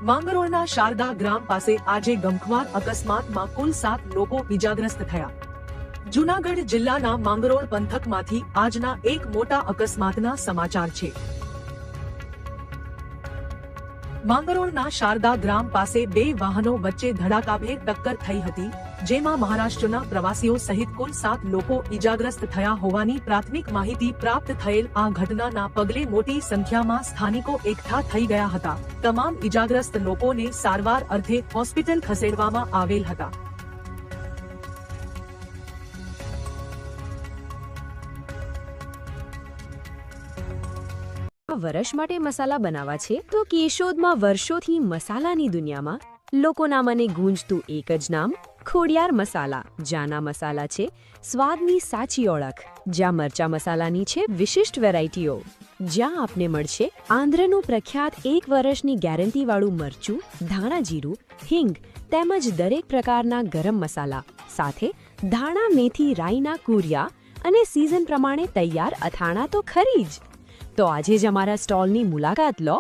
માંગરોળના શારદા ગ્રામ પાસે આજે ગમખ્વાર અકસ્માતમાં કુલ 7 લોકો ઇજાગ્રસ્ત થયા. જૂનાગઢ જિલ્લાના માંગરોળ પંથકમાંથી આજના એક મોટા અકસ્માતના સમાચાર છે. માંગરોળના શારદા ગ્રામ પાસે બે વાહનો વચ્ચે ધડાકાભેર ટક્કર થઈ હતી, જેમાં મહારાષ્ટ્રના પ્રવાસીઓ સહિત કુલ 7 લોકો ઇજાગ્રસ્ત થયા હોવાની પ્રાથમિક માહિતી પ્રાપ્ત થયેલ આ ઘટનાના પગલે મોટી સંખ્યામાં સ્થાનિકો એકઠા થઈ ગયા હતા. તમામ ઇજાગ્રસ્ત લોકોને સારવાર અર્થે હોસ્પિટલ ખસેડવામાં આવેલ હતા. વર્ષ માટે મસાલા બનાવવા છે તો કેશોદમાં વર્ષોથી મસાલાની દુનિયામાં લોકોના મને ગૂંજતું એક જ નામ ખોડિયાર મસાલા. જ્યાંના મસાલા છે સ્વાદની સાચી ઓળખ, જ્યાં મરચા મસાલાની છે વિશિષ્ટ વેરાયટીઓ, જ્યાં આપને મળશે આંધ્રનું પ્રખ્યાત 1 વર્ષની ગેરંટીવાળું મરચું, ધાણા જીરું, હિંગ તેમજ દરેક પ્રકારના ગરમ મસાલા, સાથે ધાણા મેથી રાઈના કુરિયા અને સિઝન પ્રમાણે તૈયાર અથાણા તો ખરી જ. તો આજે જ અમારા સ્ટોલની મુલાકાત લો